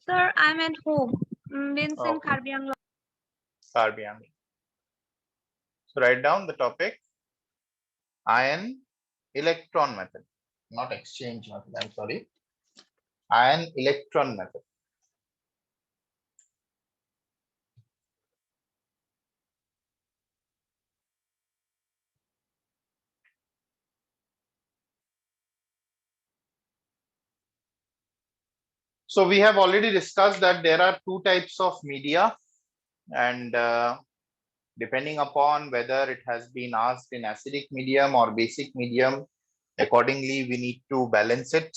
Sir, I'm at home. Means in Okay. Karbi Anglong. Karbi Anglong. So write down the topic ion electron method, not exchange method. I'm sorry. Ion electron method. So we have already discussed that there are two types of media, and depending upon whether it has been asked in acidic medium or basic medium, accordingly we need to balance it.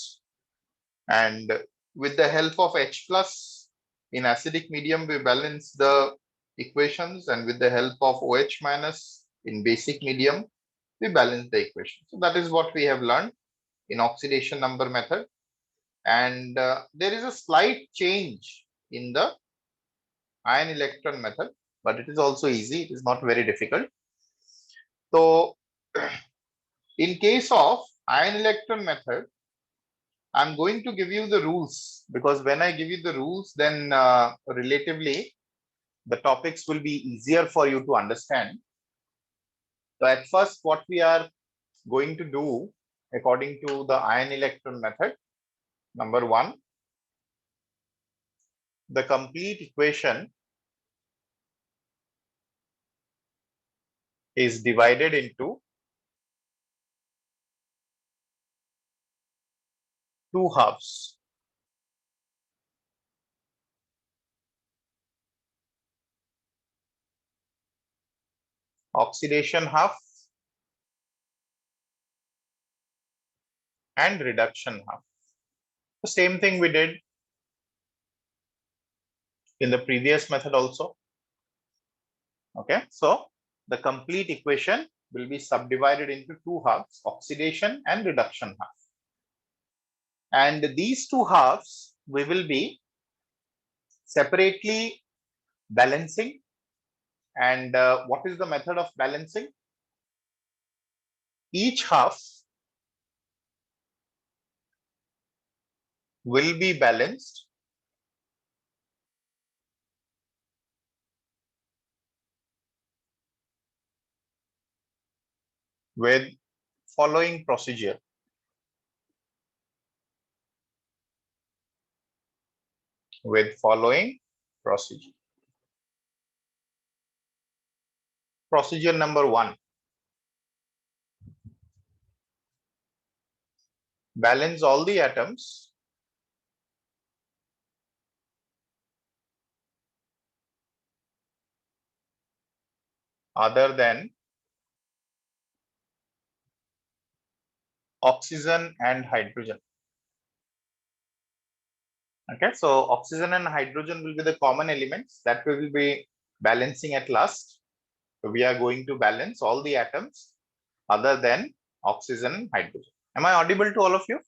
And with the help of H plus in acidic medium, we balance the equations, and with the help of OH minus in basic medium, we balance the equation. So that is what we have learned in oxidation number method. And there is a slight change in the ion electron method, but it is also easy. It is not very difficult. So in case of ion electron method, I'm going to give you the rules, because when I give you the rules, then relatively the topics will be easier for you to understand. So at first, what we are going to do according to the ion electron method, number one, the complete equation is divided into two halves. Oxidation half and reduction half. The same thing we did in the previous method also. Okay, so the complete equation will be subdivided into two halves, oxidation and reduction half. And these two halves we will be separately balancing. And what is the method of balancing? Each half will be balanced with following procedure. With following procedure. Procedure number one. Balance all the atoms other than oxygen and hydrogen. Okay, so oxygen and hydrogen will be the common elements that we will be balancing at last. So we are going to balance all the atoms other than oxygen and hydrogen. Am I audible to all of you?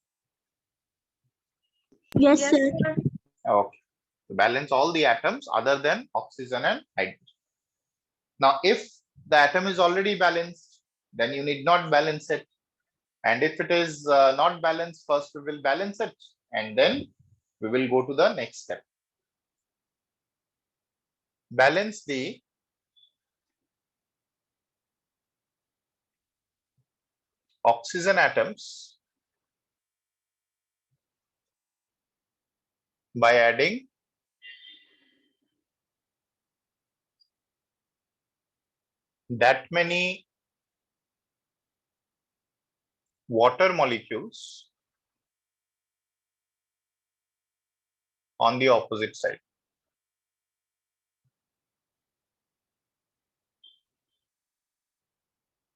Yes, Yes, sir. sir. Okay. So balance all the atoms other than oxygen and hydrogen. Now, if the atom is already balanced, then you need not balance it. And if it is not balanced, first we will balance it, and then we will go to the next step. Balance the oxygen atoms by adding that many water molecules on the opposite side.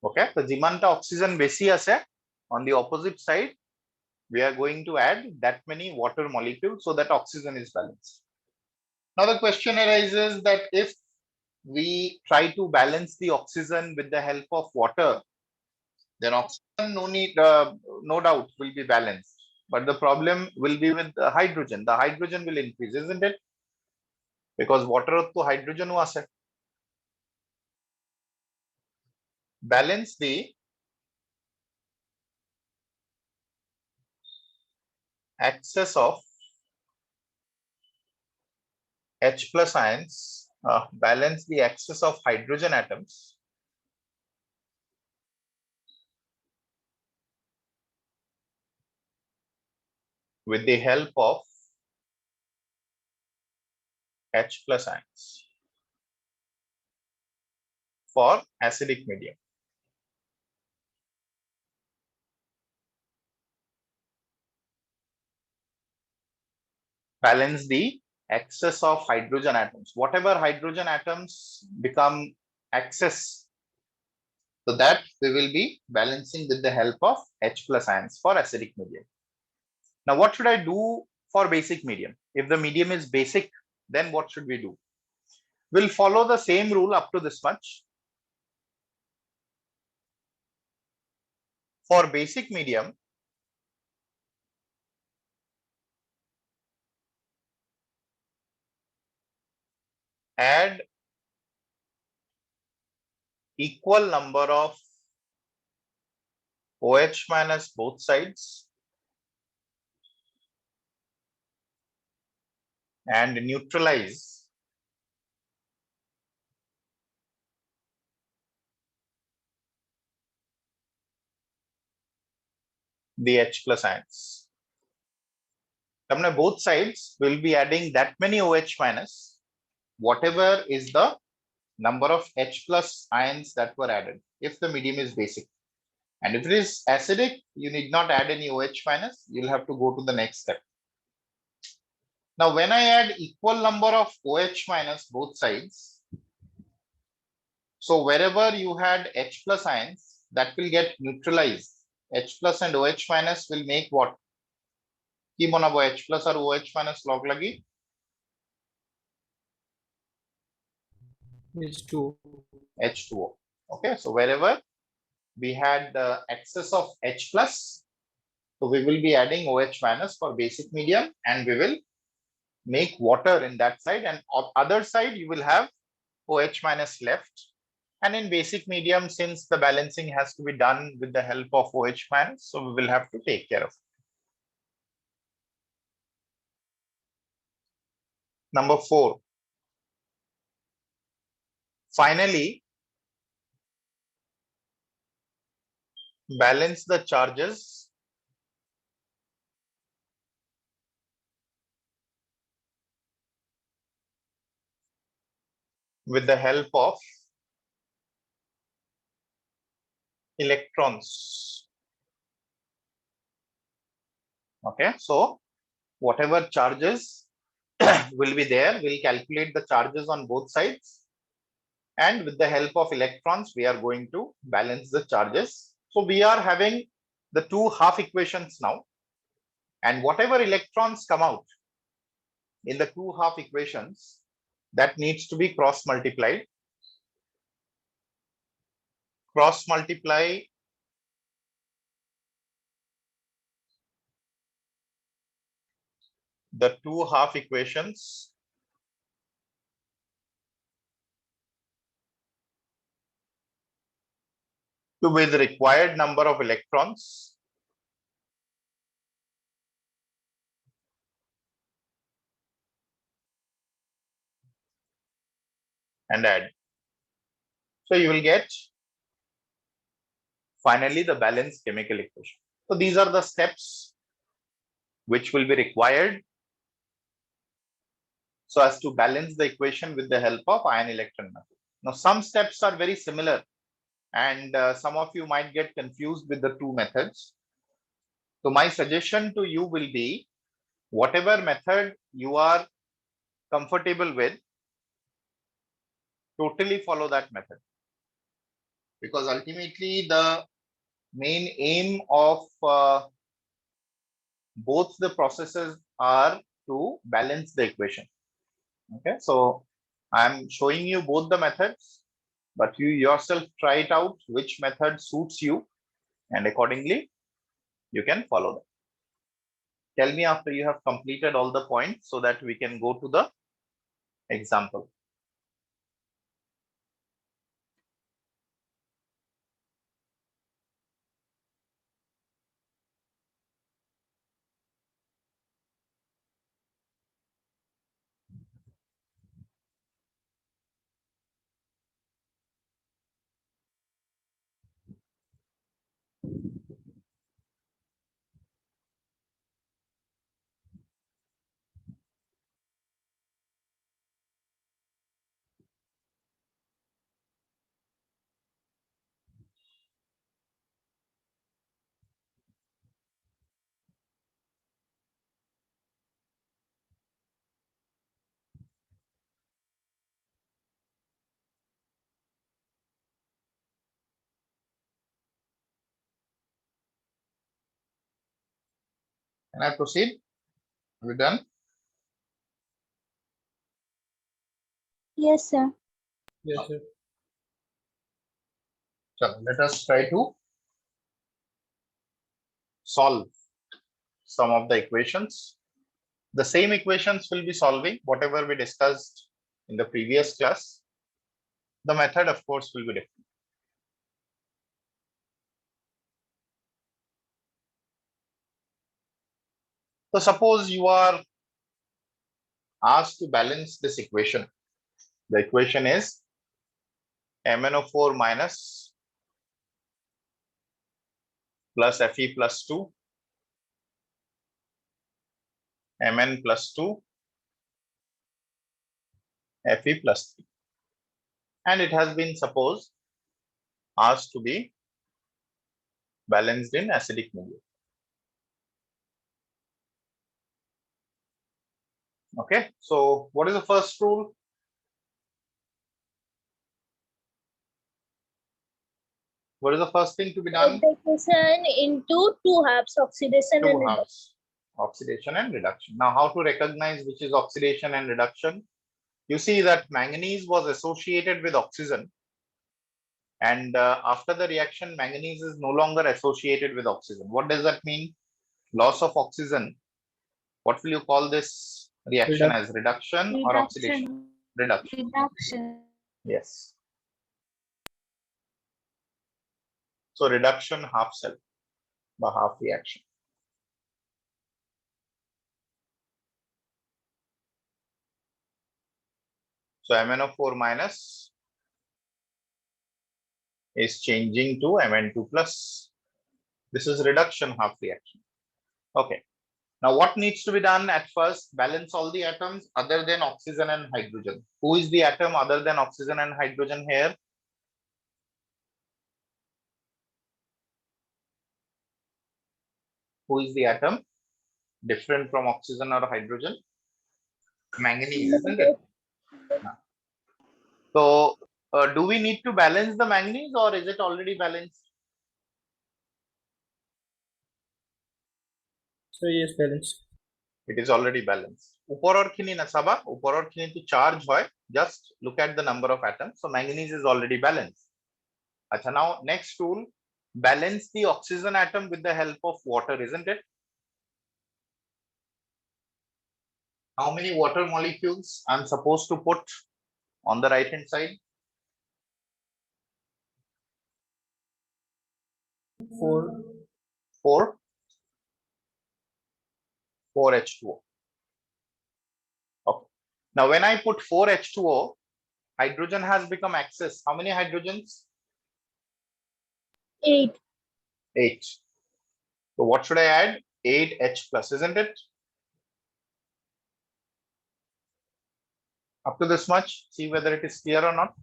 Okay, so jimanta oxygen besi ase on the opposite side, we are going to add that many water molecules so that oxygen is balanced. Now the question arises that if we try to balance the oxygen with the help of water, then oxygen no doubt will be balanced. But the problem will be with the hydrogen. The hydrogen will increase, isn't it? Because water to hydrogen ase. Balance the excess of H plus ions balance the excess of hydrogen atoms with the help of H plus ions for acidic medium. Balance the excess of hydrogen atoms. Whatever hydrogen atoms become excess, so that we will be balancing with the help of H plus ions for acidic medium. Now, what should I do for basic medium? If the medium is basic, then what should we do? We'll follow the same rule up to this much. For basic medium, add equal number of OH minus both sides and neutralize the H plus ions. Both sides will be adding that many OH minus, whatever is the number of H plus ions that were added, if the medium is basic. And if it is acidic, you need not add any OH minus, you'll have to go to the next step. Now, when I add equal number of OH minus both sides, so wherever you had H plus ions, that will get neutralized. H plus and OH minus will make what? কি বানাবো H plus আর OH minus log লাগি? H2O. H2O. Okay, so wherever we had the excess of H plus, so we will be adding OH minus for basic medium, and we will make water in that side, and on other side you will have OH minus left. And in basic medium, since the balancing has to be done with the help of OH minus, so we will have to take care of it. Number 4. Finally, balance the charges with the help of electrons. Okay, so whatever charges will be there, we'll calculate the charges on both sides, and with the help of electrons, we are going to balance the charges. So we are having the two half equations now, and whatever electrons come out in the two half equations, that needs to be cross multiplied. Cross multiply the two half equations to with the required number of electrons and add. So you will get finally the balanced chemical equation. So these are the steps which will be required so as to balance the equation with the help of ion electron method. Now some steps are very similar, and some of you might get confused with the two methods. So my suggestion to you will be, whatever method you are comfortable with, totally follow that method, because ultimately the main aim of both the processes are to balance the equation. Okay, so I'm showing you both the methods, but you yourself try it out which method suits you, and accordingly you can follow them. Tell me after you have completed all the points so that we can go to the example. Can I proceed? Are we done? Yes, sir. Yes, sir. So let us try to solve some of the equations. The same equations will be solving whatever we discussed in the previous class. The method, of course, will be different. So suppose you are asked to balance this equation. The equation is MnO4 minus plus Fe plus 2, Mn plus 2, Fe plus 3. And it has been supposed asked to be balanced in acidic medium. Okay, so what is the first rule? What is the first thing to be done? Oxidation into two halves, oxidation and Two reduction. halves, oxidation and reduction. Now, how to recognize which is oxidation and reduction? You see that manganese was associated with oxygen, and after the reaction, manganese is no longer associated with oxygen. What does that mean? Loss of oxygen. What will you call this reaction as? Reduction or oxidation? Reduction. Reduction. Yes. So reduction half cell by half reaction. So MnO4 minus is changing to Mn2 plus. This is reduction half reaction. Okay. Now what needs to be done at first? Balance all the atoms other than oxygen and hydrogen. Who is the atom other than oxygen and hydrogen here? Who is the atom different from oxygen or hydrogen? Manganese, isn't it? So do we need to balance the manganese or is it already balanced? So yes, balance. It is already balanced. Upor aur khini na saba, upor aur khini to charge hoy, just look at the number of atoms. So manganese is already balanced. Acha, now next rule, balance the oxygen atom with the help of water, isn't it? How many water molecules I'm supposed to put on the right hand side? 4. 4. 4 H2O. Okay. Now when I put 4 H2O, hydrogen has become excess. How many hydrogens? 8. 8. So what should I add? 8 H plus, isn't it? Up to this much, see whether it is clear or not.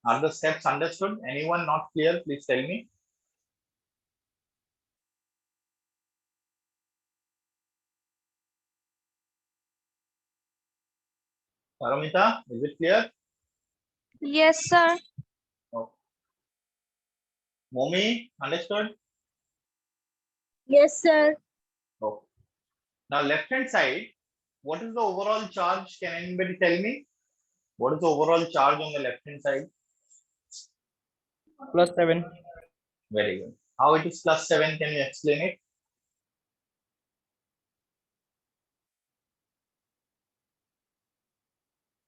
Are the steps understood? Anyone not clear? Please tell me. Paramita, is it clear? Yes, sir. Okay. Momi, understood? Yes, sir. Okay. Now left hand side, what is the overall charge? Can anybody tell me? What is the overall charge on the left hand side? +7. Very good. How it is +7? Can you explain it?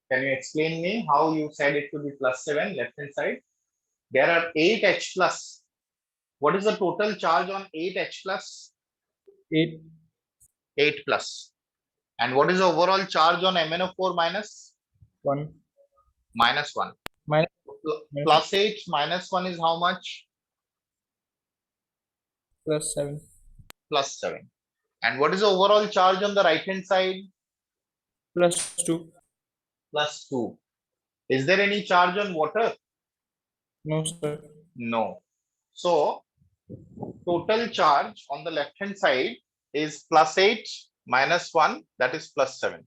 Can you explain me how you said it to be +7 left hand side? There are 8 H plus. What is the total charge on 8 H plus? 8. 8 plus. And what is the overall charge on MnO4 minus? 1. Minus 1. Minus. Plus 8 minus 1 is how much? +7. Plus 7. And what is the overall charge on the right hand side? +2. Plus 2. Is there any charge on water? No, sir. No. So total charge on the left hand side is +8 minus 1, that is +7.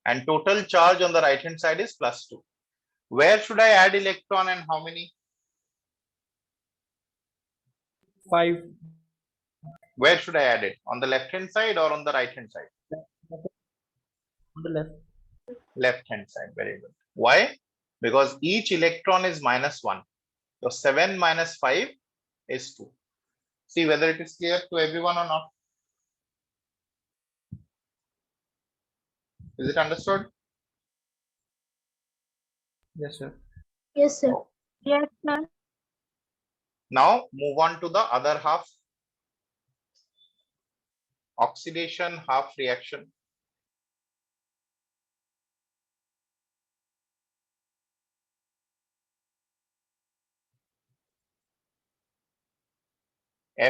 And total charge on the right hand side is +2. Where should I add electron and how many? 5. Where should I add it? On the left hand side or on the right hand side? On the left. Left hand side. Very good. Why? Because each electron is -1. So 7 minus 5 is 2. See whether it is clear to everyone or not. Is it understood? Yes, sir. Yes, sir. Yes, sir. Now move on to the other half. Oxidation half reaction.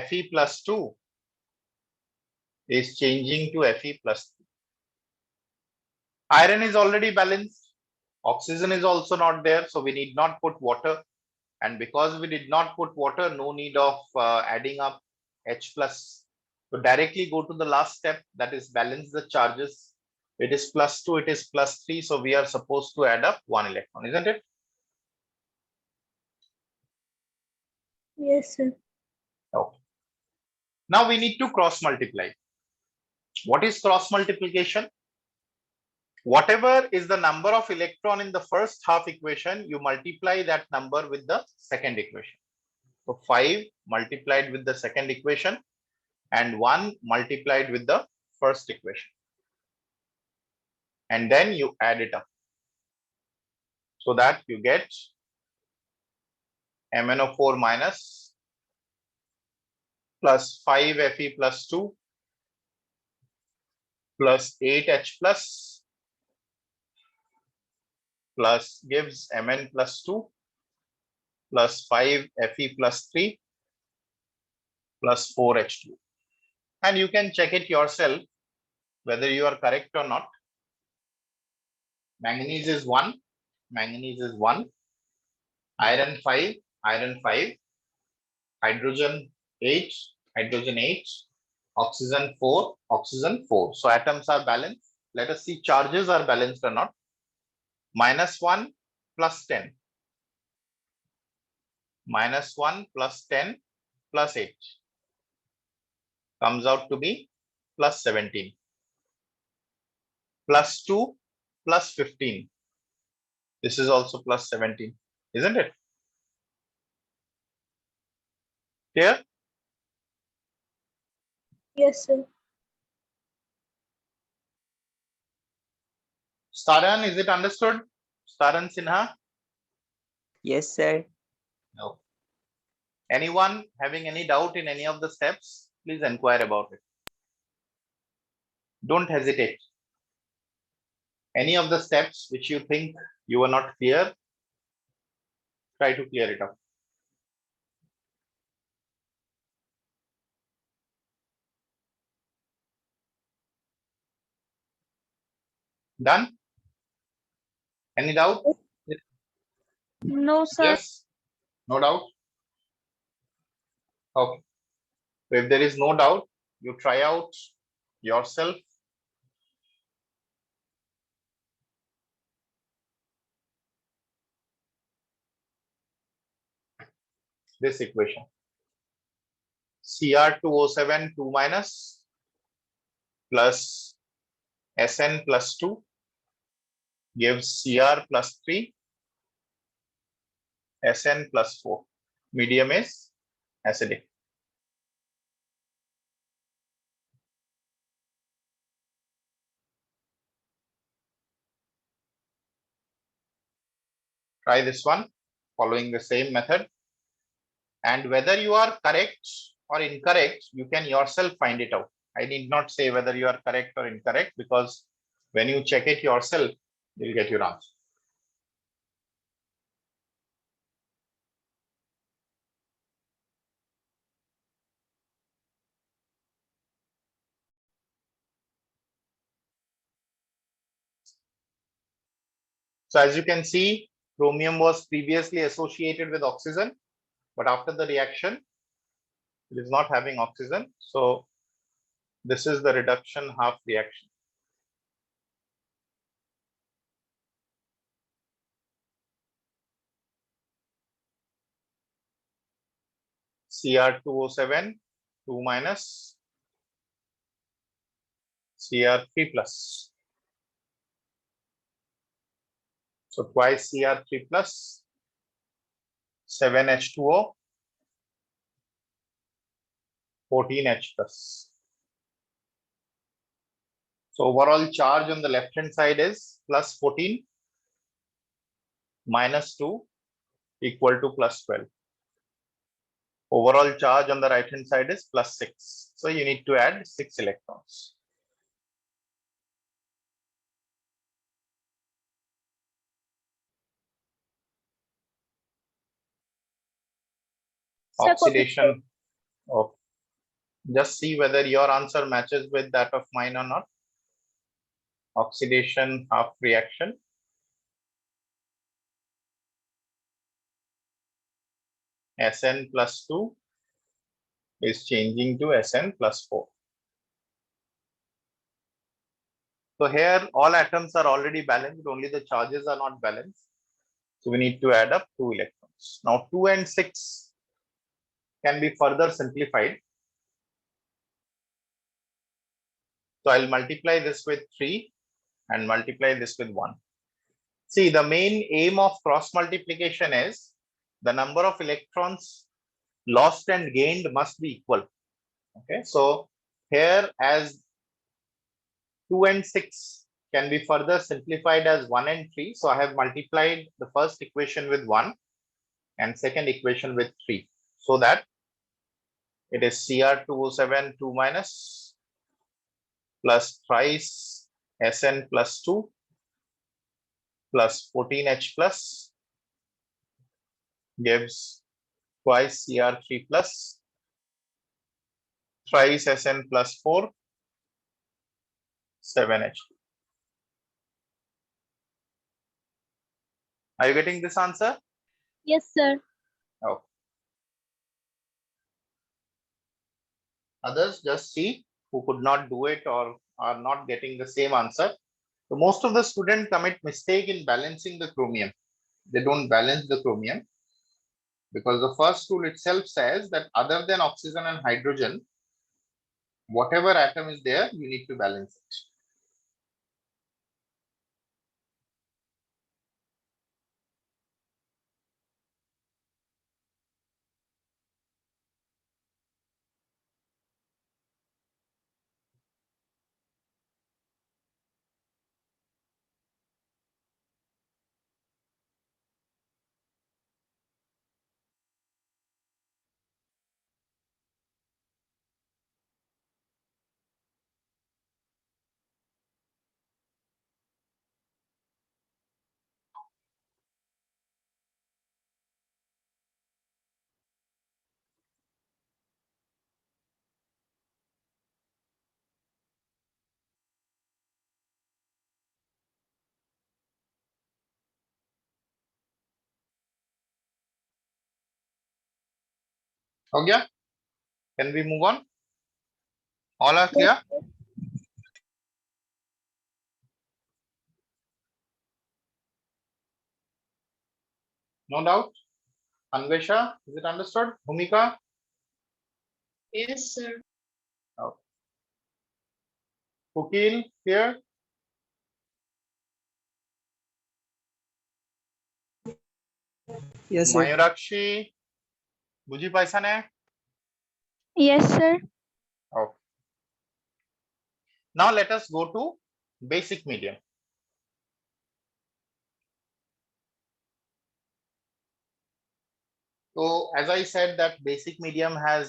Fe plus 2 is changing to Fe plus 3. Iron is already balanced. Oxygen is also not there, so we need not put water. And because we did not put water, no need of adding up H plus. So directly go to the last step, that is balance the charges. It is plus 2, it is plus 3. So we are supposed to add up 1 electron, isn't it? Yes, sir. Okay. Now we need to cross multiply. What is cross multiplication? Whatever is the number of electron in the first half equation, you multiply that number with the second equation. So 5 multiplied with the second equation and 1 multiplied with the first equation. And then you add it up. So that you get MnO4 minus plus 5 Fe plus 2 plus 8H plus gives Mn plus 2 plus 5 Fe plus 3 plus 4H2. And you can check it yourself whether you are correct or not. Manganese is 1, manganese is 1, iron 5, iron 5, hydrogen 8, hydrogen 8, oxygen 4, oxygen 4. So atoms are balanced. Let us see charges are balanced or not. -1 plus 10. -1 plus 10 plus 8 comes out to be plus 17. Plus 2 plus 15. This is also plus 17, isn't it? Clear? Yes, sir. Staran, is it understood? Staran Sinha? Yes, sir. No. Anyone having any doubt in any of the steps, please inquire about it. Don't hesitate. Any of the steps which you think you are not clear, try to clear it up. Done? Any doubt? No, sir. Yes? No doubt? Okay. So if there is no doubt, you try out yourself. This equation. Cr2O7 2 minus plus Sn plus 2 gives Cr plus 3, Sn plus 4. Medium is acidic. Try this one following the same method. And whether you are correct or incorrect, you can yourself find it out. I need not say whether you are correct or incorrect, because when you check it yourself, you'll get your answer. So as you can see, chromium was previously associated with oxygen, but after the reaction, it is not having oxygen. So this is the reduction half reaction. Cr2O7 2 minus Cr3 plus. So twice Cr3 plus 7H2O 14H plus. So overall charge on the left hand side is plus 14 minus 2 equal to plus 12. Overall charge on the right hand side is plus 6. So you need to add 6 electrons. Sir, Oxidation. Oh, just see whether your answer matches with that of mine or not. Oxidation half reaction. Sn plus 2 is changing to Sn plus 4. So here all atoms are already balanced, only the charges are not balanced. So we need to add up 2 electrons. Now 2 and 6 can be further simplified. So I'll multiply this with 3 and multiply this with 1. See, the main aim of cross multiplication is the number of electrons lost and gained must be equal. Okay, so here as 2 and 6 can be further simplified as 1 and 3. So I have multiplied the first equation with 1 and second equation with 3, so that it is Cr2O7 2 minus plus thrice Sn plus 2 plus 14H plus gives twice Cr3 plus thrice Sn plus 4 7H. Are you getting this answer? yes, sir. Oh. Others just see who could not do it or are not getting the same answer. So most of the students commit mistake in balancing the chromium. They don't balance the chromium because the first rule itself says that other than oxygen and hydrogen, whatever atom is there, you need to balance it. Okay, can we move on? All are clear? No doubt. Anvesha, is it understood? Bhumika? Yes, sir. Okay. Kukil, here? Yes, sir. Mayurakshi, বুঝি পাইছা নে? Yes, sir. Okay. Now let us go to basic medium. So as I said that basic medium has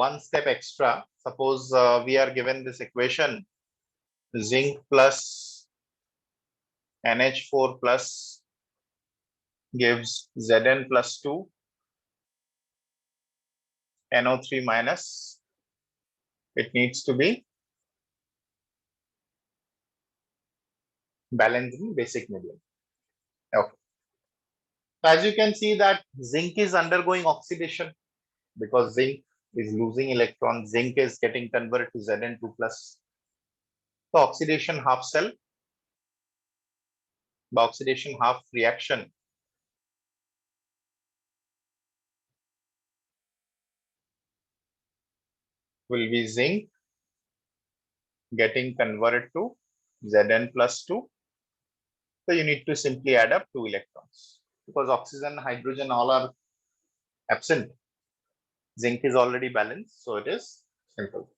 one step extra. Suppose we are given this equation, zinc plus NH4 plus gives Zn plus 2, NO3 minus. It needs to be balanced in basic medium. Okay. So as you can see that zinc is undergoing oxidation because zinc is losing electrons. Zinc is getting converted to Zn2 plus. So oxidation half cell, the oxidation half reaction will be zinc getting converted to Zn plus 2. So you need to simply add up 2 electrons because oxygen, hydrogen all are absent. Zinc is already balanced, so it is simple.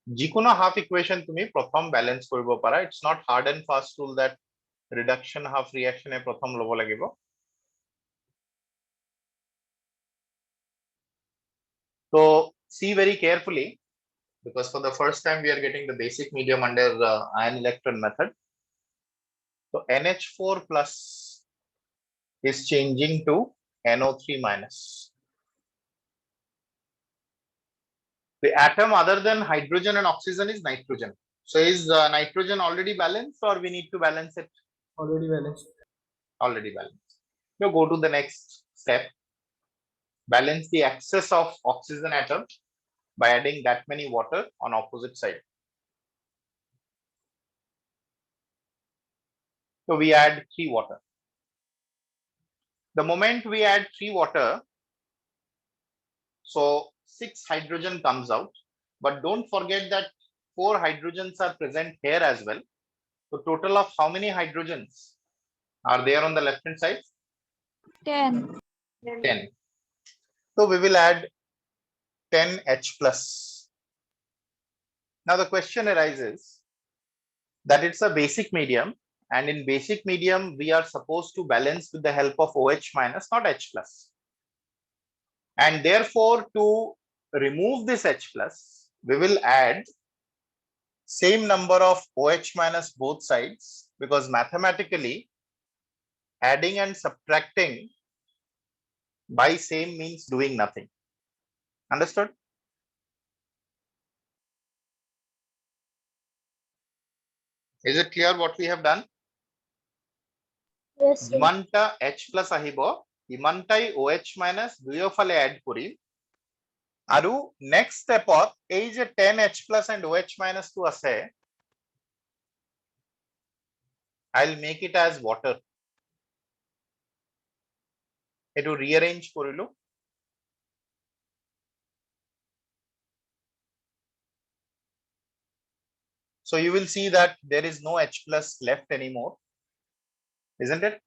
Jikono half equation to me prothom balance koribo para. It's not hard and fast rule that reduction half reaction e prothom lobo lagibo. So see very carefully because for the first time we are getting the basic medium under the ion electron method. So NH4 plus is changing to NO3 minus. The atom other than hydrogen and oxygen is nitrogen. So is nitrogen already balanced or we need to balance it? Already balanced. Already balanced. Now go to the next step. Balance the excess of oxygen atom by adding that many water on opposite side. So we add 3 water. The moment we add 3 water, so 6 hydrogen comes out, but don't forget that 4 hydrogens are present here as well. So total of how many hydrogens are there on the left hand side? 10. 10. So we will add 10 H plus. Now the question arises that it's a basic medium, and in basic medium we are supposed to balance with the help of OH minus, not H plus. And therefore to remove this H plus, we will add same number of OH minus both sides, because mathematically adding and subtracting by same means doing nothing. Understood? Is it clear what we have done? Yes, sir. Imanta H plus ahibo, imantai OH minus duiofale add kuri. Aru next step of age 10 H plus and OH minus to ase. I'll make it as water. It will rearrange korilu. So you will see that there is no H plus left anymore, isn't it?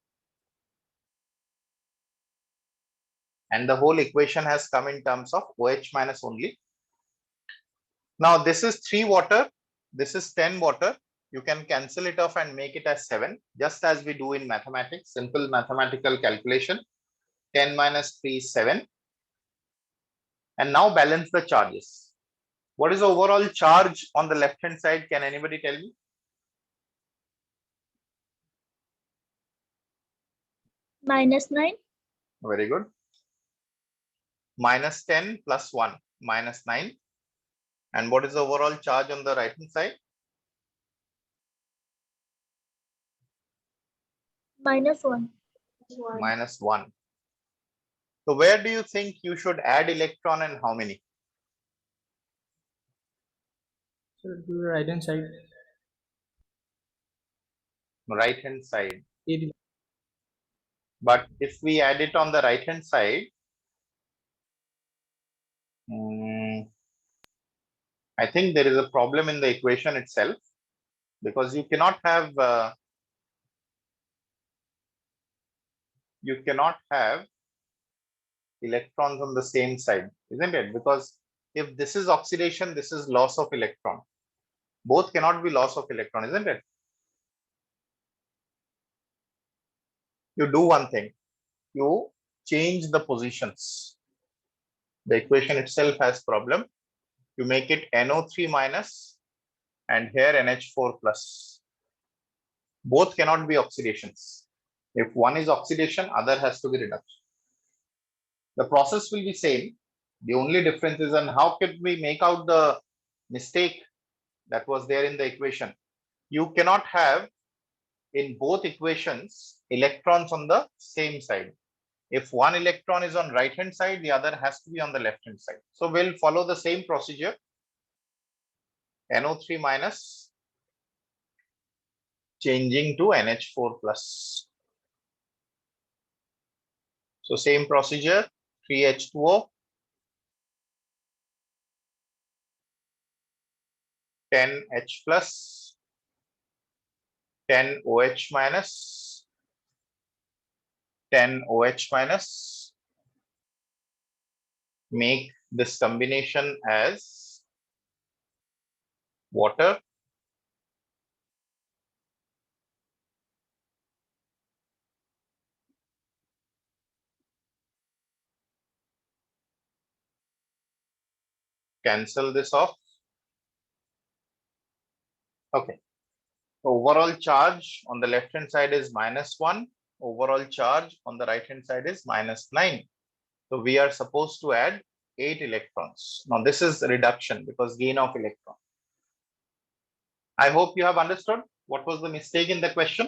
And the whole equation has come in terms of OH minus only. Now this is 3 water, this is 10 water. You can cancel it off and make it as 7, just as we do in mathematics, simple mathematical calculation. 10 minus 3 is 7. And now balance the charges. What is the overall charge on the left hand side? Can anybody tell me? -9. Very good. Minus 10 plus 1, minus 9. And what is the overall charge on the right hand side? -1. Minus 1. So where do you think you should add electron and how many? So to the right hand side. Right hand side. 8. But if we add it on the right hand side, I think there is a problem in the equation itself, because you cannot have electrons on the same side, isn't it? Because if this is oxidation, this is loss of electron. Both cannot be loss of electron, isn't it? You do one thing, you change the positions. The equation itself has problem. You make it NO3 minus and here NH4 plus. Both cannot be oxidations. If one is oxidation, other has to be reduction. The process will be same. The only difference is on how can we make out the mistake that was there in the equation. You cannot have in both equations electrons on the same side. If one electron is on right hand side, the other has to be on the left hand side. So we'll follow the same procedure. NO3 minus changing to NH4 plus. So same procedure, 3H2O 10H plus, 10OH minus, 10OH minus. Make this combination as water. Cancel this off. Okay. Overall charge on the left hand side is -1. Overall charge on the right hand side is -9. So we are supposed to add 8 electrons. Now this is reduction because gain of electron. I hope you have understood what was the mistake in the question.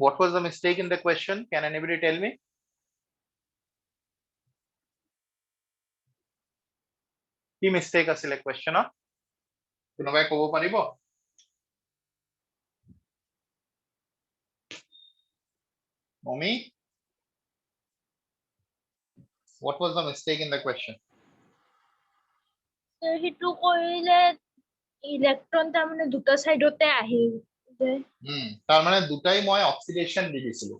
What was the mistake in the question? Can anybody tell me? কি mistake আছিলে question? কোনোবাই ক'ব পাৰিব? Mommy, what was the mistake in the question? সেইটো কৰিলে electron তাৰমানে দুটা সাইডতে আহিল যে তাৰ মানে দুটাই মই অক্সিডেশন দি দিছিলো।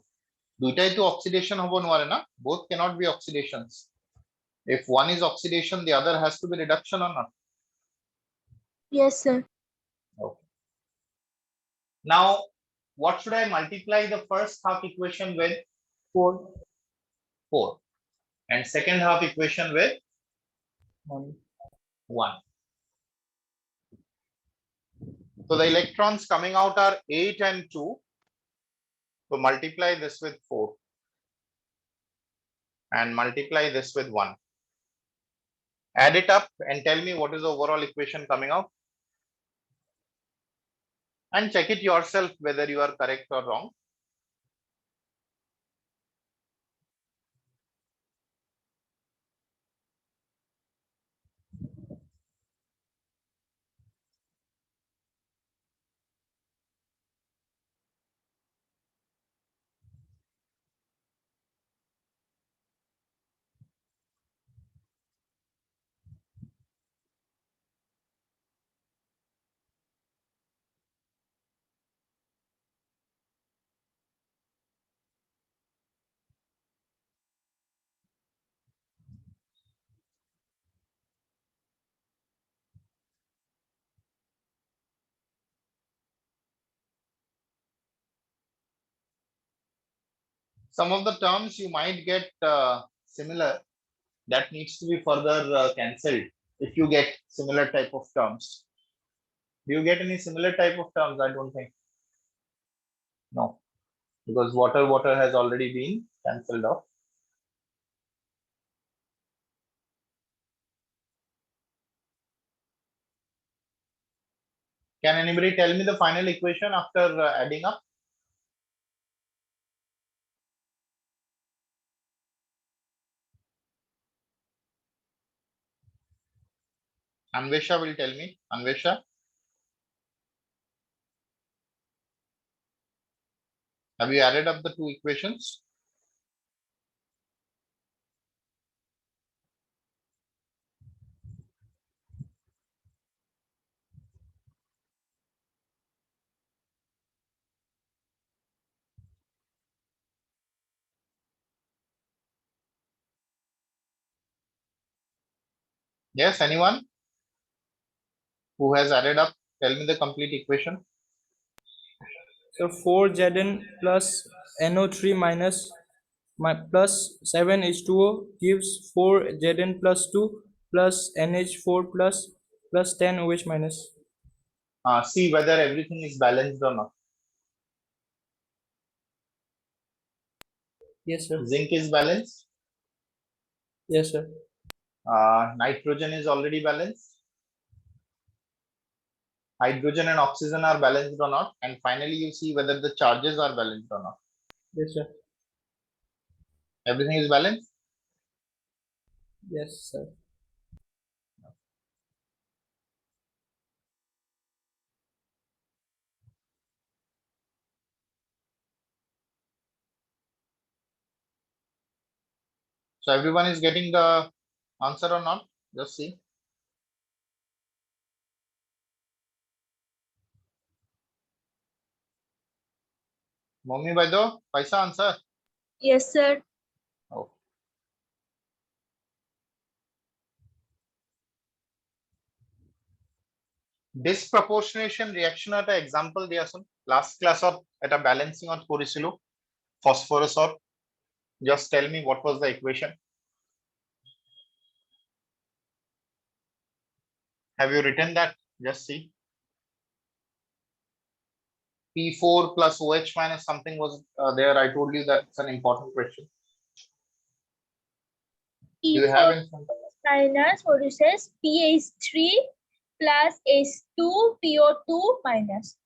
দুটাইটো অক্সিডেশন হ'ব নোৱাৰে না? Both cannot be oxidations. If one is oxidation, the other has to be reduction or not? yes sir Okay. Now, what should I multiply the first half equation with? 4 4. And second half equation with 1 1. So the electrons coming out are 8 and 2. So multiply this with 4 and multiply this with 1. Add it up and tell me what is the overall equation coming out. And check it yourself whether you are correct or wrong. Some of the terms you might get similar. That needs to be further cancelled if you get similar type of terms. Do you get any similar type of terms? I don't think. No, because water has already been cancelled off. Can anybody tell me the final equation after adding up? Anvesha will tell me. Anvesha, have you added up the two equations? Yes, anyone who has added up, tell me the complete equation. so 4 Zn plus NO3 minus plus 7 H2O gives 4 Zn plus 2 plus NH4 plus 10 OH minus. See whether everything is balanced or not. Yes sir. Zinc is balanced. Yes sir. Nitrogen is already balanced. Hydrogen and oxygen are balanced or not. And finally, you see whether the charges are balanced or not. Yes sir. Everything is balanced. Yes sir. So everyone is getting the answer or not? Just see. Mommy Baido, paisa answer. Yes, sir. Oh. Disproportionation reaction at example diyasun. Last class of at a balancing of korisilu phosphorus or just tell me what was the equation. Have you written that? Just see. P4 plus OH minus something was there. I told you that's an important question. Do you have P4 in front of us? minus what it says pH3 plus H2PO2 minus.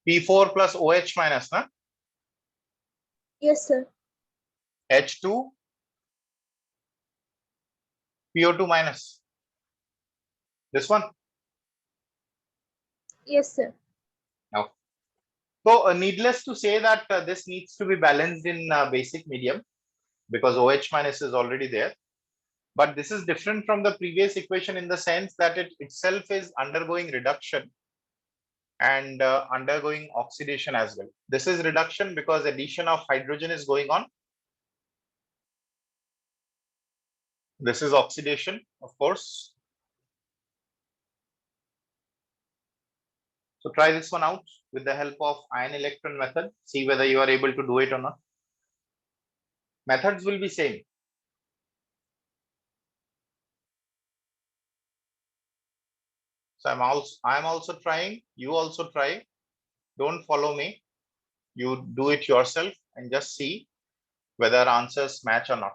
P4 plus OH minus, na? Yes, sir. H2 PO2 minus. This one. Yes, sir. Now, so needless to say that this needs to be balanced in basic medium because OH minus is already there. But this is different from the previous equation in the sense that it itself is undergoing reduction and undergoing oxidation as well. This is reduction because addition of hydrogen is going on. This is oxidation, of course. So try this one out with the help of ion electron method. See whether you are able to do it or not. Methods will be same. So I'm also trying. You also try. Don't follow me. You do it yourself and just see whether answers match or not.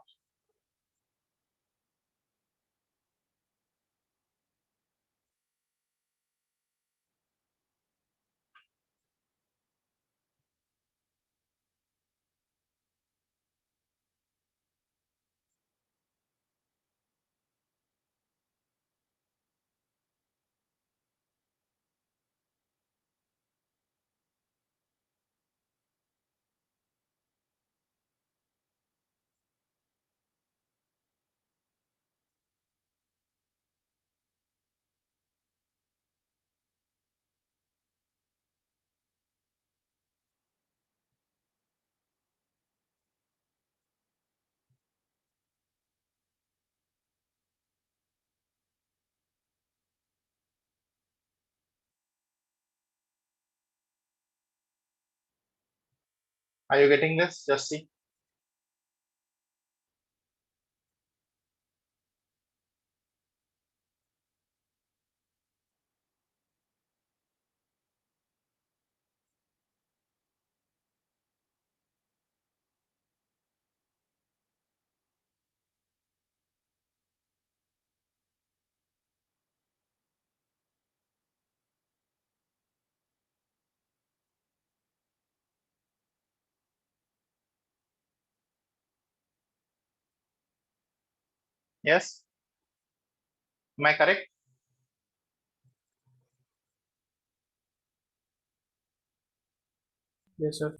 Are you getting this? Just see. Yes. Am I correct? Yes, sir.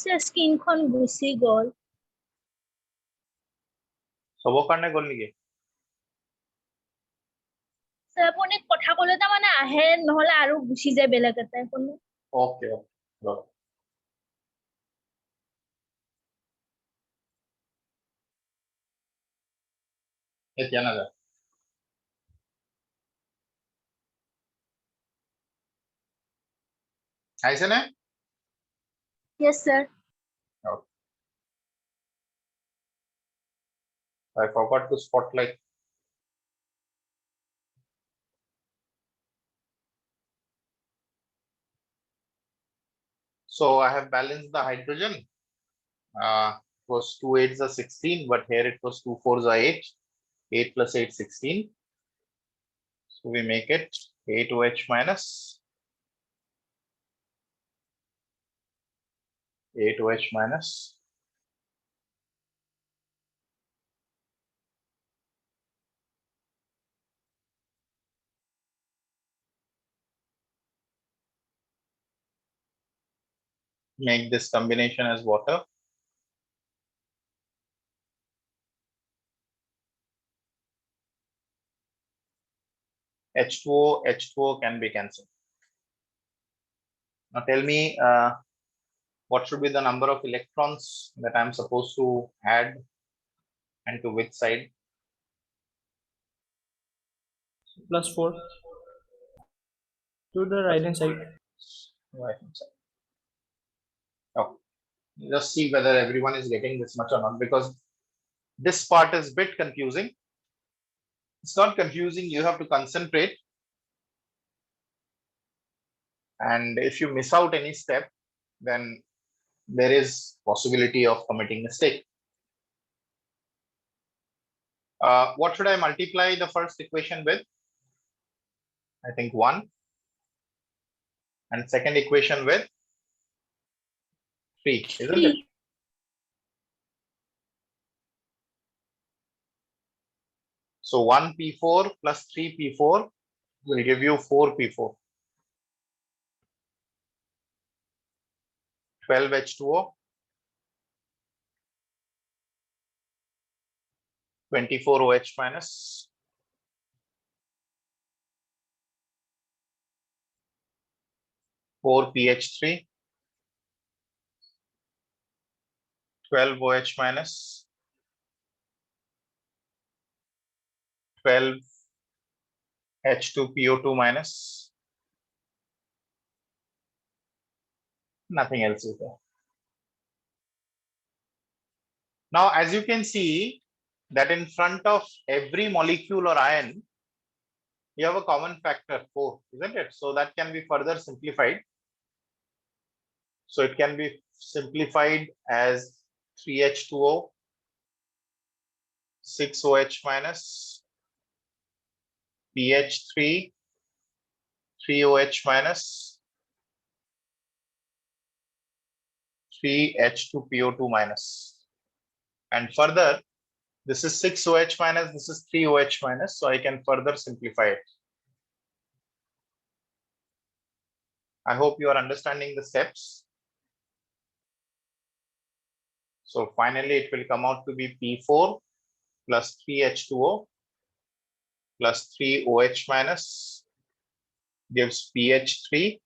Sir, স্ক্ৰীনখন গুচি গ'ল। চবৰ কাৰণে গ'ল নেকি? Sir, আপুনি কথা ক'লে তাৰমানে আহে নহ'লে আৰু গুচি যায় বেলেগ এটাই কোনো। Okay. Got it. এতিয়া নাযায়। আহিছেনে? Yes, sir. Okay. I forgot to spotlight. So I have balanced the hydrogen. It was 2 8s are 16, but here it was 2 4s are 8. 8 plus 8, 16. So we make it 8OH minus 8OH minus. Make this combination as water. H2O, H2O can be cancelled. Now tell me what should be the number of electrons that I'm supposed to add and to which side? +4 to the right hand side. Right hand side. Okay. Just see whether everyone is getting this much or not, because this part is a bit confusing. It's not confusing, you have to concentrate. And if you miss out any step, then there is possibility of committing mistake. What should I multiply the first equation with? I think 1. And second equation with 3, isn't it? So 1p4 plus 3p4 will give you 4p4. 12H2O, 24OH minus, 4pH3, 12OH minus, 12H2PO2 minus. Nothing else is there. Now, as you can see, that in front of every molecule or ion, you have a common factor 4, isn't it? So that can be further simplified. So it can be simplified as 3H2O, 6OH minus, pH3, 3OH minus, 3H2PO2 minus. And further, this is 6OH minus, this is 3OH minus, so I can further simplify it. I hope you are understanding the steps. So finally, it will come out to be P4 plus 3H2O plus 3OH minus gives pH3,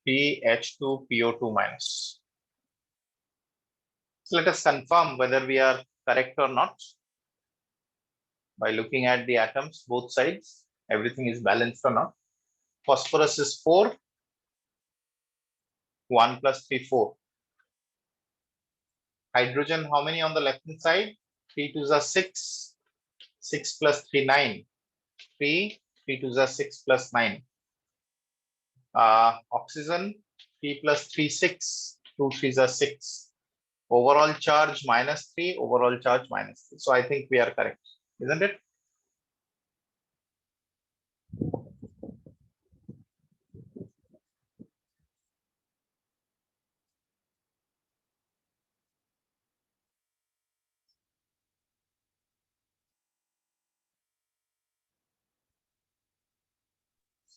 3H2PO2 minus. So let us confirm whether we are correct or not by looking at the atoms, both sides, everything is balanced or not. Phosphorus is 4, 1 plus 3, 4. Hydrogen, how many on the left hand side? 3 2s are 6, 6 plus 3, 9. 3, 3 2s are 6 plus 9. Oxygen, 3 plus 3, 6, 2 3s are 6. Overall charge minus 3, overall charge minus 3. So I think we are correct, isn't it?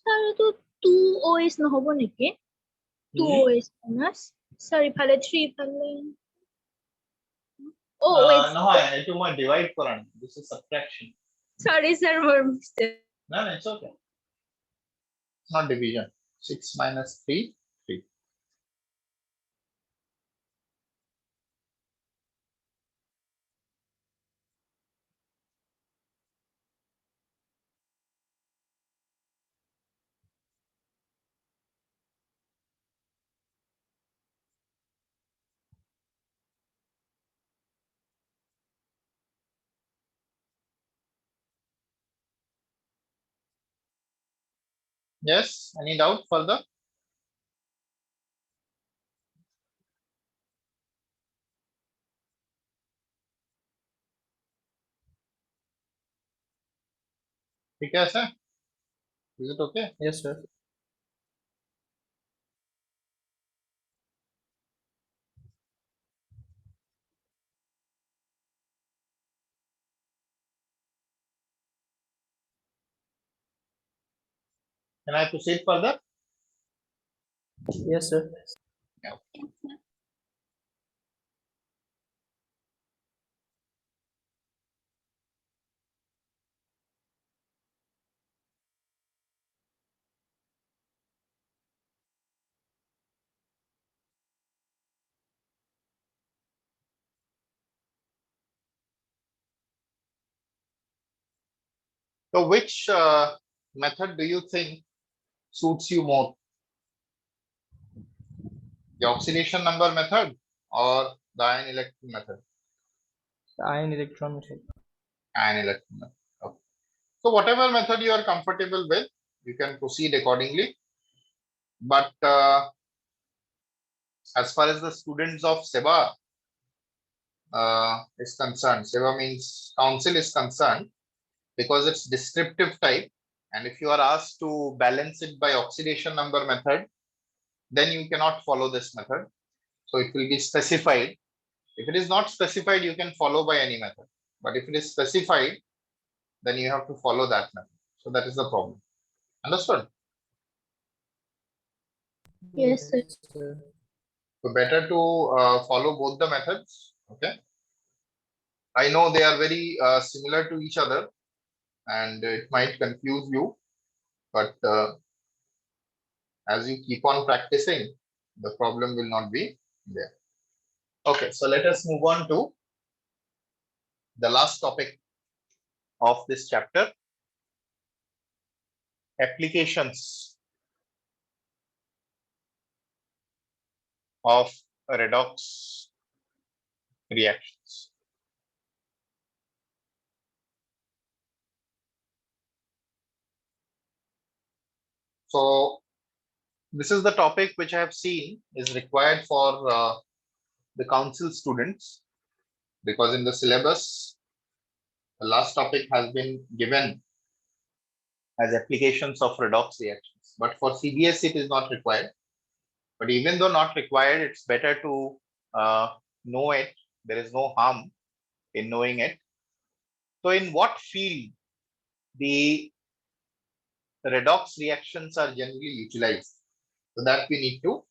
Sir, এইটো 2OH নহ'ব নেকি? 2OH minus. Sir, ইফালে 3 ইফালে. Oh, wait. নহয়, এইটো মই divide কৰা নাই. This is subtraction. Sorry, sir, মোৰ mistake. No, it's okay. It's not division. 6 minus 3, 3. Yes, any doubt further? ठीक है sir? Is it okay? Yes, sir. Can I proceed further? Yes, sir. So which method do you think suits you more? The oxidation number method or the ion electron method? The ion electron method. Ion electron method. Okay. So whatever method you are comfortable with, you can proceed accordingly. But as far as the students of SEBA is concerned, SEBA means council is concerned, because it's descriptive type, and if you are asked to balance it by oxidation number method, then you cannot follow this method. So it will be specified. If it is not specified, you can follow by any method. But if it is specified, then you have to follow that method. So that is the problem. Understood? Yes, sir. sir. So better to follow both the methods. Okay. I know they are very similar to each other, and it might confuse you, but as you keep on practicing, the problem will not be there. Okay, so let us move on to the last topic of this chapter, applications of redox reactions. So this is the topic which I have seen is required for the council students, because in the syllabus, the last topic has been given as applications of redox reactions. But for CBS, it is not required. But even though not required, it's better to know it. There is no harm in knowing it. So in what field the redox reactions are generally utilized? So that we need to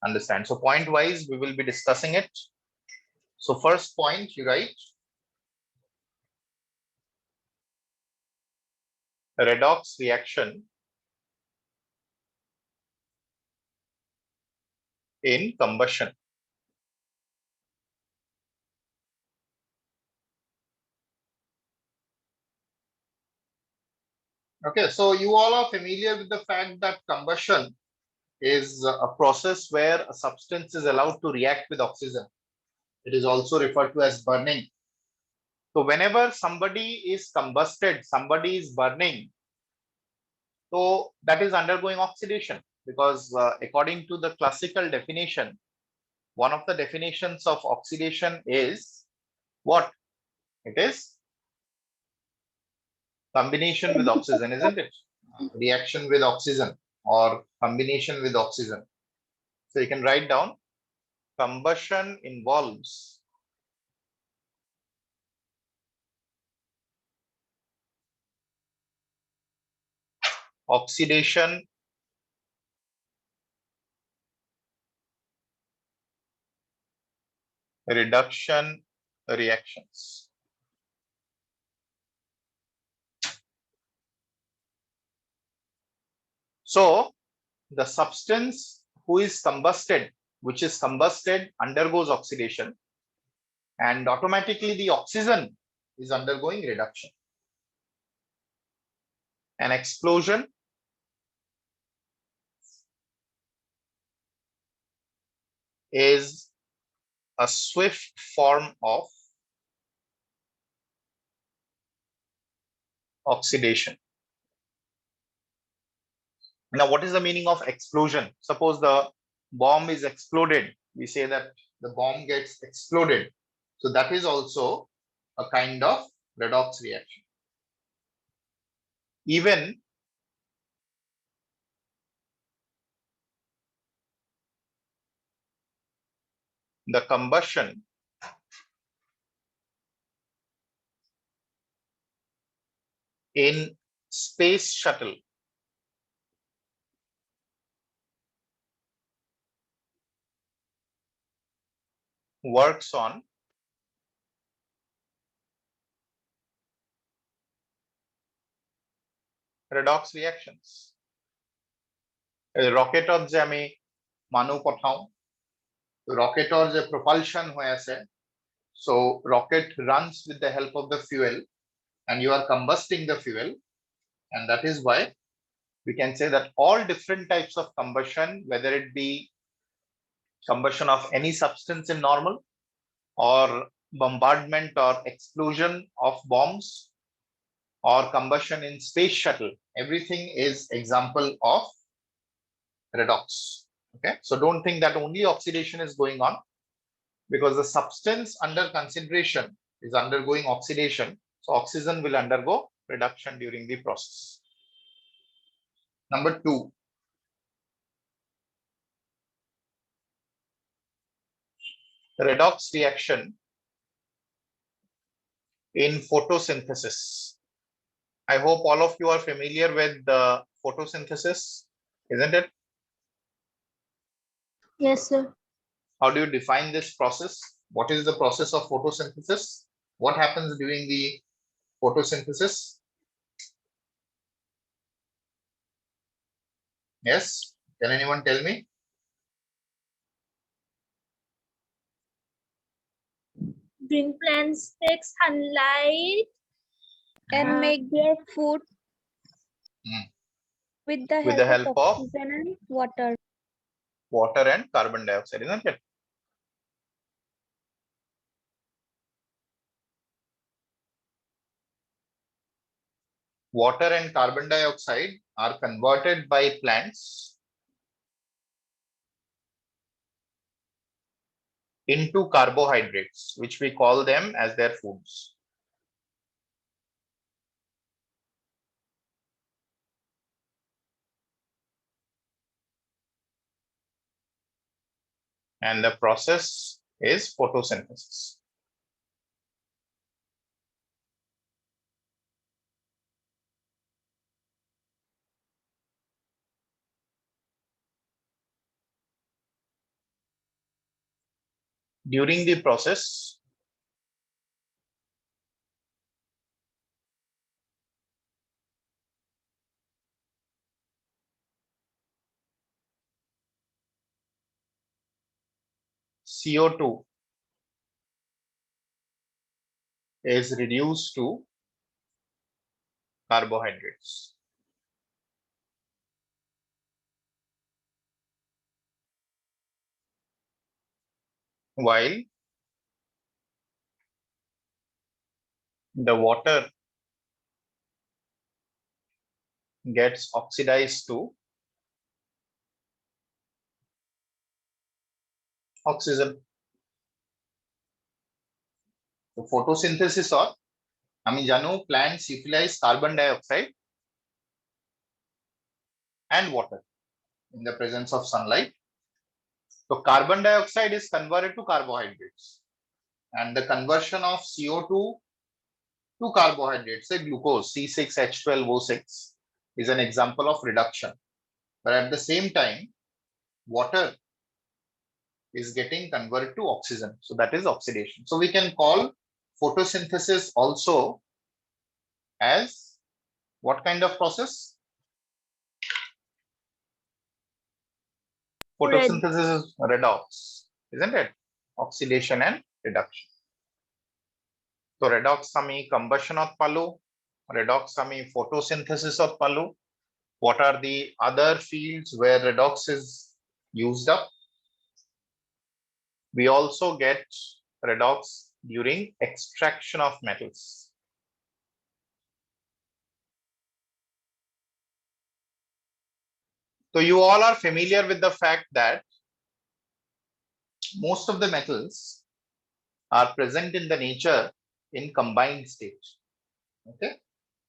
understand. So point wise, we will be discussing it. So first point, you write redox reaction in combustion. Okay, so you all are familiar with the fact that combustion is a process where a substance is allowed to react with oxygen. It is also referred to as burning. So whenever somebody is combusted, somebody is burning, so that is undergoing oxidation, because according to the classical definition, one of the definitions of oxidation is what? It is combination with oxygen, isn't it? Reaction with oxygen or combination with oxygen. So you can write down combustion involves oxidation reduction reactions. So the substance who is combusted, which is combusted, undergoes oxidation, and automatically the oxygen is undergoing reduction. An explosion is a swift form of oxidation. Now, what is the meaning of explosion? Suppose the bomb is exploded. We say that the bomb gets exploded. So that is also a kind of redox reaction. Even the combustion in space shuttle works on redox reactions. Rocket যে আমি মানুহ পঠাও, rocket যে propulsion হৈ আছে, so rocket runs with the help of the fuel and you are combusting the fuel, and that is why we can say that all different types of combustion, whether it be combustion of any substance in normal or bombardment or explosion of bombs or combustion in space shuttle, everything is example of redox. Okay, so don't think that only oxidation is going on, because the substance under consideration is undergoing oxidation, so oxygen will undergo reduction during the process. Number 2, redox reaction in photosynthesis. I hope all of you are familiar with the photosynthesis, isn't it? Yes, sir. How do you define this process? What is the process of photosynthesis? What happens during the photosynthesis? Yes, can anyone tell me? Green plants take sunlight and make their food Hmm. with the With the help of oxygen and water. water and carbon dioxide, isn't it? Water and carbon dioxide are converted by plants into carbohydrates, which we call them as their foods. And the process is photosynthesis. During the process, CO2 is reduced to carbohydrates. While the water gets oxidized to oxygen. So photosynthesis or আমি জানো plants utilize carbon dioxide and water in the presence of sunlight. So carbon dioxide is converted to carbohydrates, and the conversion of CO2 to carbohydrates, say glucose C6H12O6, is an example of reduction. But at the same time, water is getting converted to oxygen, so that is oxidation. So we can call photosynthesis also as what kind of process? Photosynthesis is redox, isn't it? Oxidation and reduction. So redox ami combustion of palu, redox ami photosynthesis of palu. What are the other fields where redox is used up? We also get redox during extraction of metals. So you all are familiar with the fact that most of the metals are present in the nature in combined state. Okay,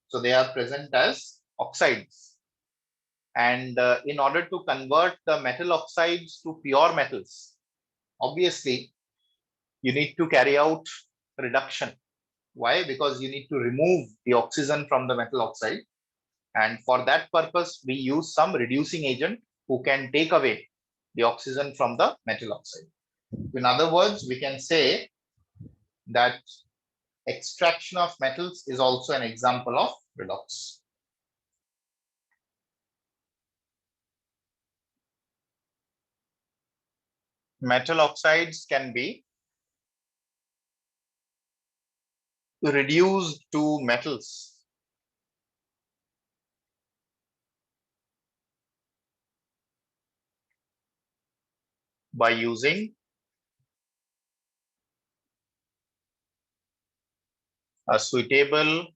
so they are present as oxides, and in order to convert the metal oxides to pure metals, obviously you need to carry out reduction. Why? Because you need to remove the oxygen from the metal oxide, and for that purpose we use some reducing agent who can take away the oxygen from the metal oxide. In other words, we can say that extraction of metals is also an example of redox. Metal oxides can be reduced to metals by using a suitable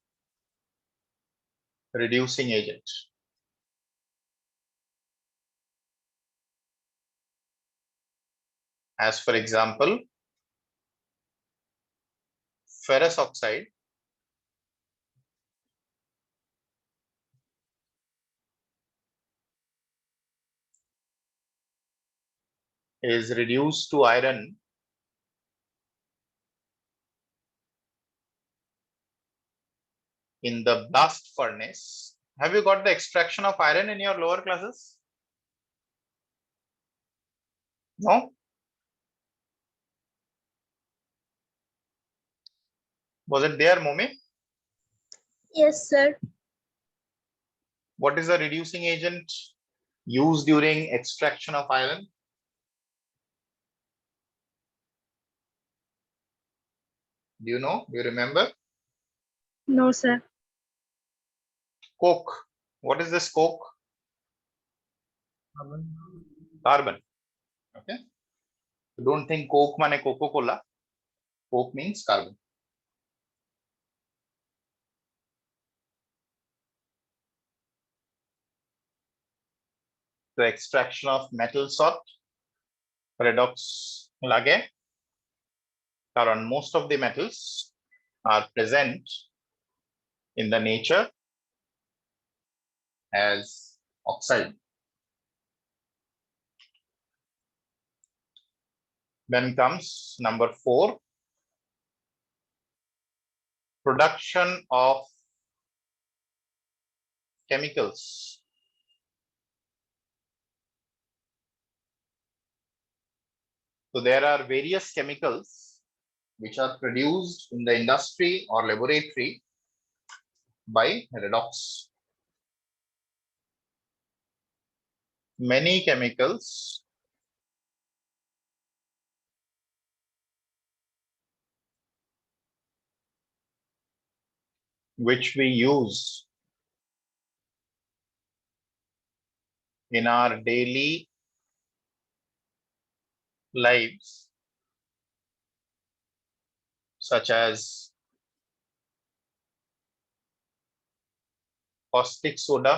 reducing agent. As for example, ferrous oxide is reduced to iron in the blast furnace. Have you got the extraction of iron in your lower classes? No? Was it there, Momi? Yes, sir. What is the reducing agent used during extraction of iron? Do you know? Do you remember? No, sir. Coke. What is this coke? Carbon. Okay. So don't think coke mane Coca-Cola. Coke means carbon. The extraction of metal salt redox লাগে কারণ most of the metals are present in the nature as oxide. Then comes number 4, production of chemicals. So there are various chemicals which are produced in the industry or laboratory by redox. Many chemicals which we use in our daily lives, such as caustic soda,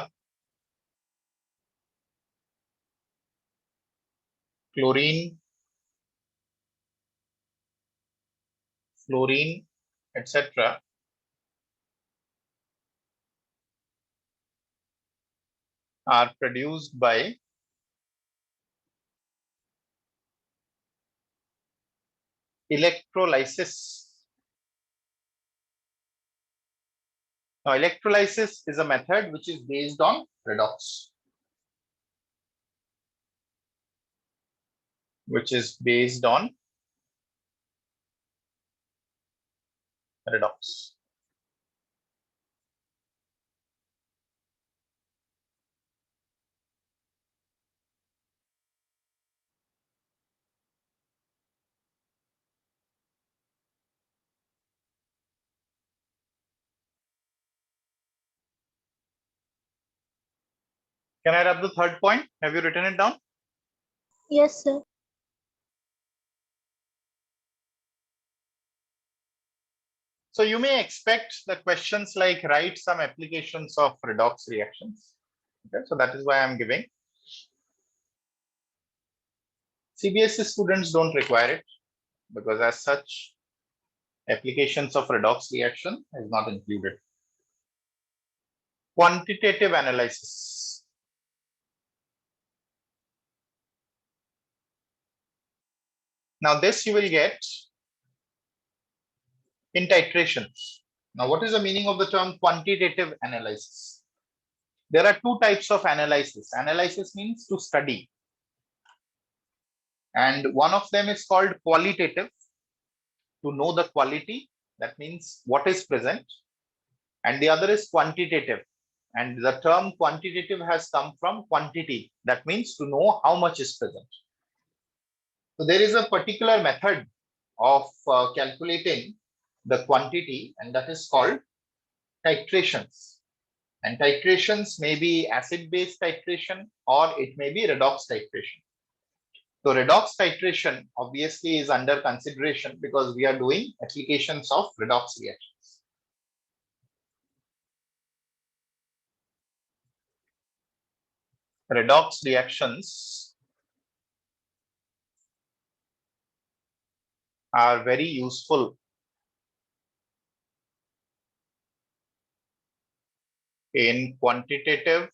chlorine, fluorine, etc., are produced by electrolysis. Now, electrolysis is a method which is based on redox, which is based on redox. Can I rub the third point? Have you written it down? Yes, sir. So you may expect the questions like write some applications of redox reactions. Okay, so that is why I'm giving. CBSE students don't require it because as such, applications of redox reaction is not included. Quantitative analysis. Now this you will get in titrations. Now what is the meaning of the term quantitative analysis? There are two types of analysis. Analysis means to study. And one of them is called qualitative, to know the quality, that means what is present. And the other is quantitative. And the term quantitative has come from quantity, that means to know how much is present. So there is a particular method of calculating the quantity, and that is called titrations. And titrations may be acid-base titration or it may be redox titration. So redox titration obviously is under consideration because we are doing applications of redox reactions. Redox reactions are very useful in quantitative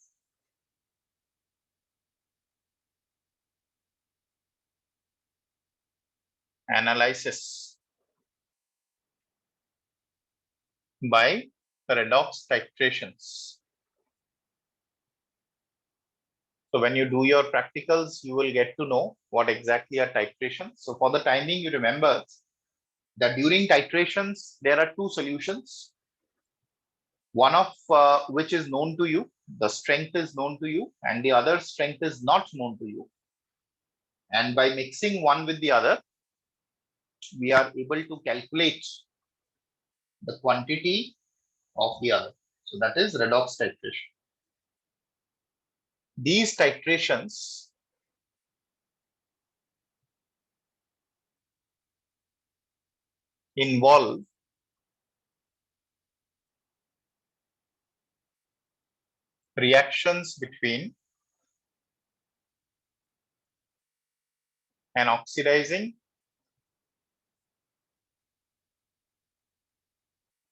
analysis by redox titrations. So when you do your practicals, you will get to know what exactly are titrations. So for the time being, you remember that during titrations, there are two solutions. One of which is known to you, the strength is known to you, and the other strength is not known to you. And by mixing one with the other, we are able to calculate the quantity of the other. So that is redox titration. These titrations involve reactions between an oxidizing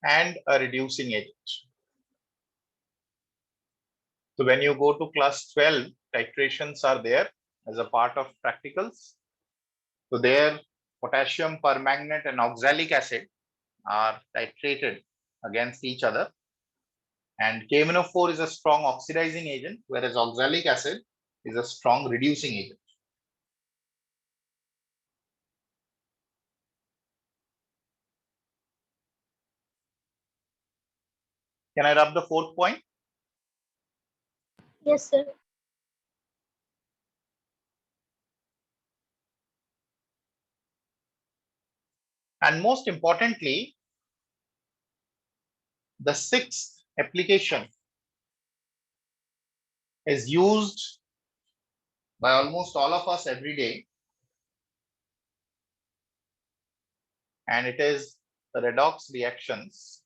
and a reducing agent. So when you go to class 12, titrations are there as a part of practicals. So there, potassium permanganate and oxalic acid are titrated against each other. And KMNO4 is a strong oxidizing agent, whereas oxalic acid is a strong reducing agent. Can I rub the fourth point? Yes, sir. And most importantly, the sixth application is used by almost all of us every day, and it is the redox reactions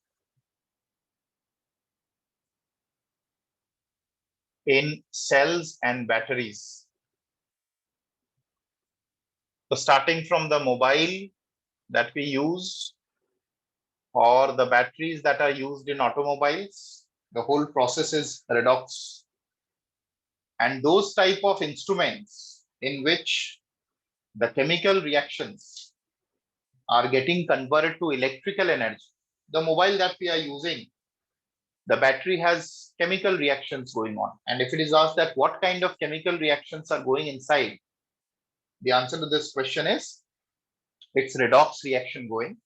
in cells and batteries. So starting from the mobile that we use or the batteries that are used in automobiles, the whole process is redox. And those type of instruments in which the chemical reactions are getting converted to electrical energy. The mobile that we are using, the battery has chemical reactions going on. And if it is asked that what kind of chemical reactions are going inside, the answer to this question is it's redox reaction going.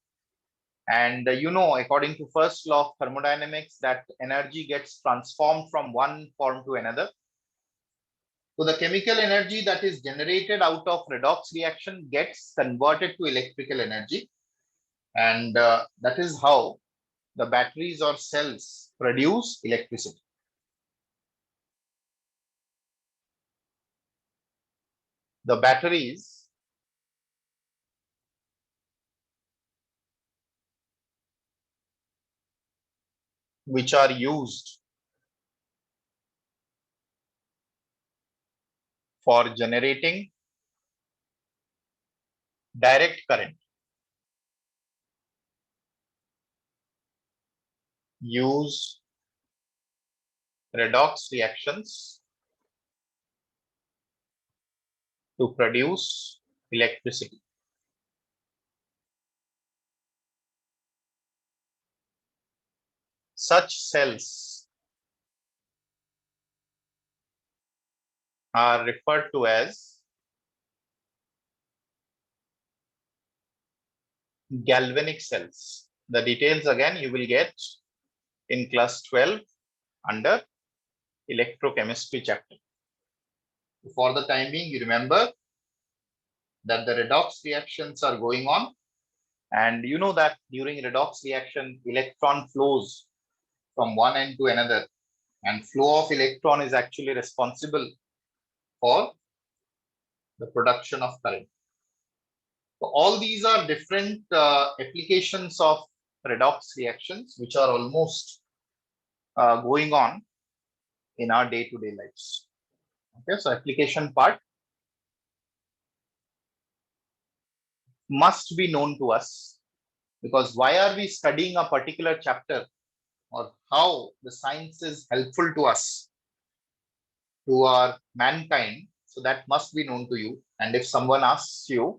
And you know, according to first law of thermodynamics, that energy gets transformed from one form to another. So the chemical energy that is generated out of redox reaction gets converted to electrical energy. And that is how the batteries or cells produce electricity. The batteries which are used for generating direct current. Use redox reactions to produce electricity. Such cells are referred to as galvanic cells. The details again you will get in class 12 under electrochemistry chapter. For the time being, you remember that the redox reactions are going on, and you know that during redox reaction, electron flows from one end to another, and flow of electron is actually responsible for the production of current. So all these are different applications of redox reactions, which are almost going on in our day-to-day lives. Okay, so application part must be known to us, because why are we studying a particular chapter, or how the science is helpful to us, to our mankind? So that must be known to you. And if someone asks you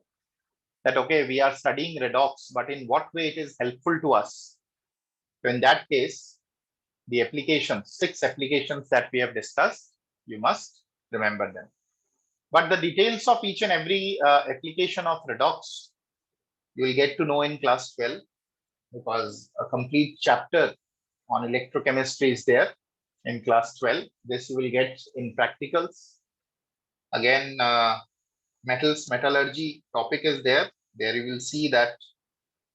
that, okay, we are studying redox, but in what way it is helpful to us? So in that case, the applications, 6 applications that we have discussed, you must remember them. But the details of each and every application of redox, you will get to know in class 12, because a complete chapter on electrochemistry is there in class 12. This you will get in practicals. Again, metals metallurgy topic is there. There you will see that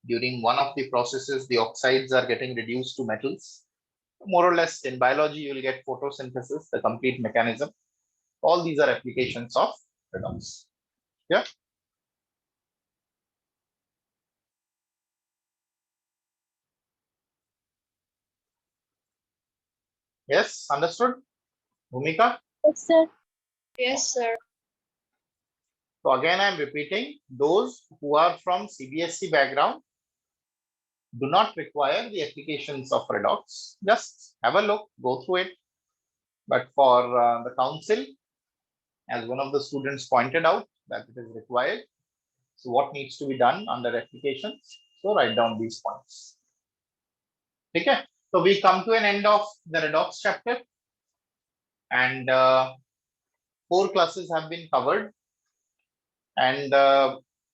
during one of the processes, the oxides are getting reduced to metals. More or less in biology, you will get photosynthesis, the complete mechanism. All these are applications of redox. Yeah. Yes, understood? Bhumika? Yes, sir. Yes, sir. So again, I'm repeating, those who are from CBSE background do not require the applications of redox. Just have a look, go through it. But for the council, as one of the students pointed out, that it is required. So what needs to be done under applications? So write down these points. Okay. So we come to an end of the redox chapter, and 4 classes have been covered. And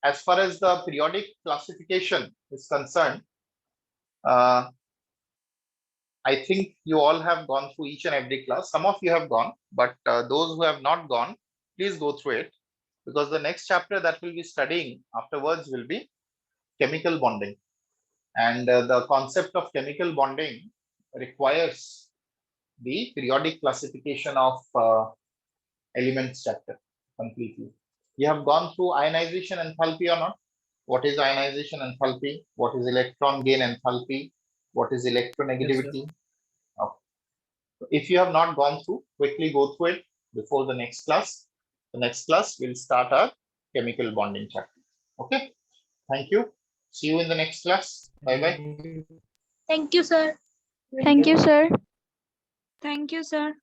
as far as the periodic classification is concerned, I think you all have gone through each and every class. Some of you have gone, but those who have not gone, please go through it, because the next chapter that we'll be studying afterwards will be chemical bonding. And the concept of chemical bonding requires the periodic classification of elements chapter completely. You have gone through ionization enthalpy or not? What is ionization enthalpy? What is electron gain enthalpy? What is electronegativity? Okay. So if you have not gone through, quickly go through it before the next class. The next class will start our chemical bonding chapter. Okay. Thank you. See you in the next class. Bye bye. Thank you, sir. Thank you, sir. Thank you, sir.